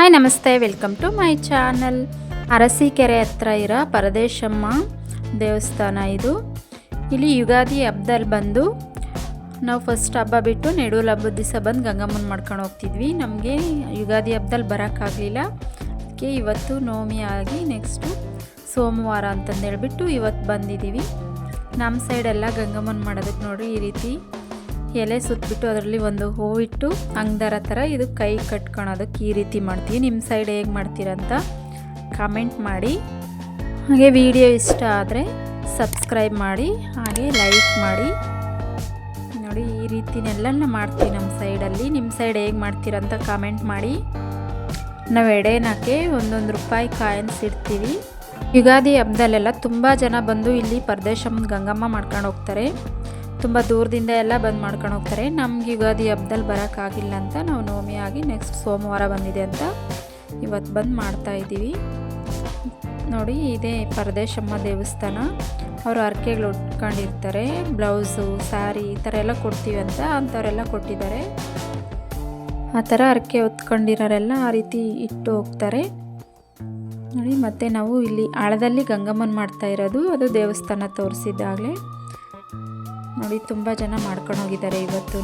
Hi ನಮಸ್ತೆ, welcome to my channel. Arsikere ಹತ್ರ ಇರೋ ಪರದೇಶಮ್ಮ ದೇವಸ್ಥಾನ ಇದು. ಇಲ್ಲಿ ಯುಗಾದಿ ಹಬ್ಬದಲ್ಲಿ ಬಂದು ನಾವು ಫಸ್ಟ್ ಹಬ್ಬ ಬಿಟ್ಟು ನೆಡೂಲ್ ಹಬ್ಬದ ದಿವಸ ಬಂದು ಗಂಗಮ್ಮನ ಮಾಡ್ಕೊಂಡು ಹೋಗ್ತಿದ್ವಿ. ನಮಗೆ ಯುಗಾದಿ ಹಬ್ಬದಲ್ಲಿ ಬರೋಕ್ಕಾಗಲಿಲ್ಲ. ಅದಕ್ಕೆ ಇವತ್ತು ನವಮಿ ಆಗಿ ನೆಕ್ಸ್ಟು ಸೋಮವಾರ ಅಂತಂದೇಳ್ಬಿಟ್ಟು ಇವತ್ತು ಬಂದಿದ್ದೀವಿ. ನಮ್ಮ ಸೈಡೆಲ್ಲ ಗಂಗಮ್ಮನ ಮಾಡೋದಕ್ಕೆ ನೋಡಿ ಈ ರೀತಿ ಎಲೆ ಸುತ್ತಬಿಟ್ಟು ಅದರಲ್ಲಿ ಒಂದು ಹೂವಿಟ್ಟು ಅಂಗದಾರ ಥರ ಇದು ಕೈ ಕಟ್ಕೊಳೋದಕ್ಕೆ ಈ ರೀತಿ ಮಾಡ್ತೀವಿ. ನಿಮ್ಮ ಸೈಡ್ ಹೇಗೆ ಮಾಡ್ತೀರಂತ ಕಾಮೆಂಟ್ ಮಾಡಿ. ಹಾಗೆ ವಿಡಿಯೋ ಇಷ್ಟ ಆದರೆ ಸಬ್ಸ್ಕ್ರೈಬ್ ಮಾಡಿ, ಹಾಗೆ ಲೈಕ್ ಮಾಡಿ. ನೋಡಿ ಈ ರೀತಿನೆಲ್ಲ ಮಾಡ್ತೀವಿ ನಮ್ಮ ಸೈಡಲ್ಲಿ. ನಿಮ್ಮ ಸೈಡ್ ಹೇಗೆ ಮಾಡ್ತೀರಂತ ಕಾಮೆಂಟ್ ಮಾಡಿ. ನಾವು ಎಡೆನಕ್ಕೆ ಒಂದೊಂದು ರೂಪಾಯಿ ಕಾಯಿನ್ಸ್ ಇಡ್ತೀವಿ. ಯುಗಾದಿ ಹಬ್ಬದಲ್ಲೆಲ್ಲ ತುಂಬ ಜನ ಬಂದು ಇಲ್ಲಿ ಪರದೇಶಮ್ಮನ ಗಂಗಮ್ಮ ಮಾಡ್ಕೊಂಡು ಹೋಗ್ತಾರೆ. ತುಂಬ ದೂರದಿಂದ ಎಲ್ಲ ಬಂದು ಮಾಡ್ಕೊಂಡು ಹೋಗ್ತಾರೆ. ನಮ್ಗೆ ಯುಗಾದಿ ಹಬ್ಬದಲ್ಲಿ ಬರೋಕ್ಕಾಗಿಲ್ಲ ಅಂತ ನಾವು ನವಮಿ ಆಗಿ ನೆಕ್ಸ್ಟ್ ಸೋಮವಾರ ಬಂದಿದೆ ಅಂತ ಇವತ್ತು ಬಂದು ಮಾಡ್ತಾಯಿದ್ದೀವಿ. ನೋಡಿ ಇದೇ ಪರದೇಶಮ್ಮ ದೇವಸ್ಥಾನ. ಅವರು ಹರಕೆಗಳು ಉಟ್ಕೊಂಡಿರ್ತಾರೆ, ಬ್ಲೌಸು, ಸ್ಯಾರಿ ಈ ಥರ ಎಲ್ಲ ಕೊಡ್ತೀವಿ ಅಂತ ಅಂಥವರೆಲ್ಲ ಕೊಟ್ಟಿದ್ದಾರೆ. ಆ ಥರ ಹರಕೆ ಹೊತ್ಕೊಂಡಿರೋರೆಲ್ಲ ಆ ರೀತಿ ಇಟ್ಟು ಹೋಗ್ತಾರೆ. ನೋಡಿ ಮತ್ತು ನಾವು ಇಲ್ಲಿ ಆಳದಲ್ಲಿ ಗಂಗಮ್ಮನ ಮಾಡ್ತಾ ಇರೋದು ಅದು ದೇವಸ್ಥಾನ ತೋರಿಸಿದ್ದಾಗಲೇ. ನೋಡಿ ತುಂಬ ಜನ ಮಾಡ್ಕೊಂಡು ಹೋಗಿದ್ದಾರೆ ಇವತ್ತು.